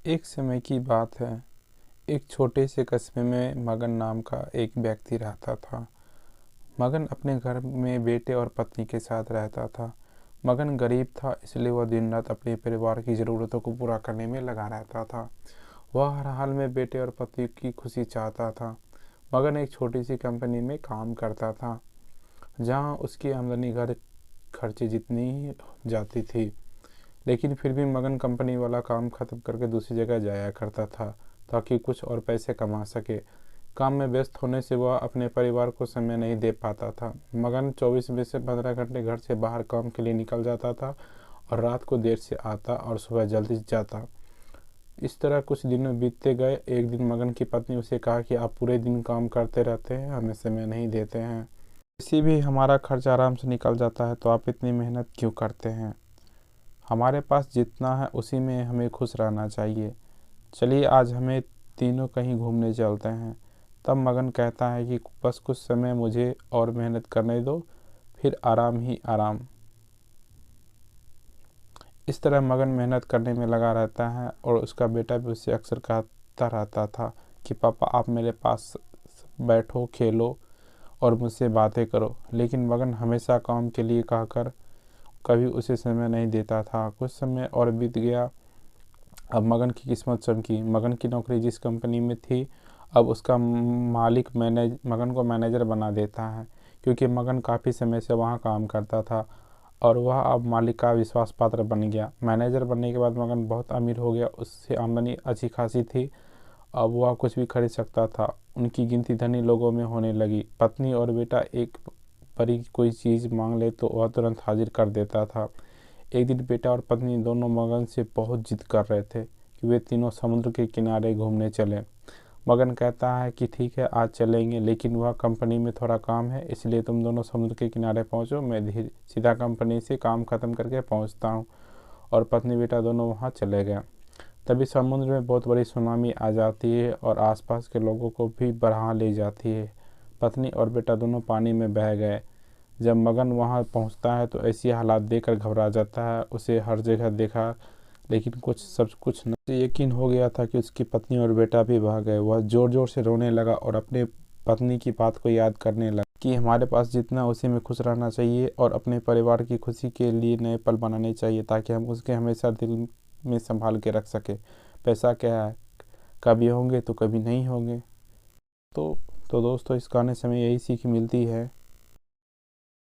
एक समय की बात है। एक छोटे से कस्बे में मगन नाम का एक व्यक्ति रहता था। मगन अपने घर में बेटे और पत्नी के साथ रहता था। मगन गरीब था, इसलिए वह दिन रात अपने परिवार की ज़रूरतों को पूरा करने में लगा रहता था। वह हर हाल में बेटे और पत्नी की खुशी चाहता था। मगन एक छोटी सी कंपनी में काम करता था, जहां उसकी आमदनी घर खर्चे जितनी ही जाती थी। लेकिन फिर भी मगन कंपनी वाला काम ख़त्म करके दूसरी जगह जाया करता था, ताकि कुछ और पैसे कमा सके। काम में व्यस्त होने से वह अपने परिवार को समय नहीं दे पाता था। मगन 24 में से 15 घंटे घर से बाहर काम के लिए निकल जाता था और रात को देर से आता और सुबह जल्दी जाता। इस तरह कुछ दिन बीतते गए। एक दिन मगन की पत्नी उसे कहा कि आप पूरे दिन काम करते रहते हैं, हमें समय नहीं देते हैं। इसी भी हमारा खर्च आराम से निकल जाता है, तो आप इतनी मेहनत क्यों करते हैं? हमारे पास जितना है उसी में हमें खुश रहना चाहिए। चलिए आज हमें तीनों कहीं घूमने चलते हैं। तब मगन कहता है कि बस कुछ समय मुझे और मेहनत करने दो, फिर आराम ही आराम। इस तरह मगन मेहनत करने में लगा रहता है और उसका बेटा भी उससे अक्सर कहता रहता था कि पापा आप मेरे पास बैठो, खेलो और मुझसे बातें करो। लेकिन मगन हमेशा काम के लिए कहकर कभी उसे समय नहीं देता था। कुछ समय और बीत गया। अब मगन की किस्मत चमकी। मगन की नौकरी जिस कंपनी में थी, अब उसका मालिक मगन को मैनेजर बना देता है, क्योंकि मगन काफ़ी समय से वहाँ काम करता था और वह अब मालिक का विश्वास पात्र बन गया। मैनेजर बनने के बाद मगन बहुत अमीर हो गया। उससे आमदनी अच्छी खासी थी। अब वह कुछ भी खरीद सकता था। उनकी गिनती धनी लोगों में होने लगी। पत्नी और बेटा एक बड़ी कोई चीज़ मांग ले तो वह तुरंत हाजिर कर देता था। एक दिन बेटा और पत्नी दोनों मगन से बहुत जिद कर रहे थे कि वे तीनों समुद्र के किनारे घूमने चलें। मगन कहता है कि ठीक है, आज चलेंगे, लेकिन वह कंपनी में थोड़ा काम है, इसलिए तुम दोनों समुद्र के किनारे पहुंचो, मैं सीधा कंपनी से काम ख़त्म करके पहुंचता हूं। और पत्नी बेटा दोनों वहां चले गए। तभी समुद्र में बहुत बड़ी सुनामी आ जाती है और आसपास के लोगों को भी बहा ले जाती है। पत्नी और बेटा दोनों पानी में बह गए। जब मगन वहां पहुंचता है तो ऐसी हालात देखकर घबरा जाता है। उसे हर जगह देखा, लेकिन सब कुछ न यकीन हो गया था कि उसकी पत्नी और बेटा भी बह गए। वह ज़ोर ज़ोर से रोने लगा और अपने पत्नी की बात को याद करने लगा कि हमारे पास जितना उसी में खुश रहना चाहिए और अपने परिवार की खुशी के लिए नए पल बनाने चाहिए, ताकि हम उसके हमेशा दिल में संभाल के रख सके। पैसा क्या है, कभी होंगे तो कभी नहीं होंगे। तो दोस्तों, इस गाने से हमें यही सीख मिलती है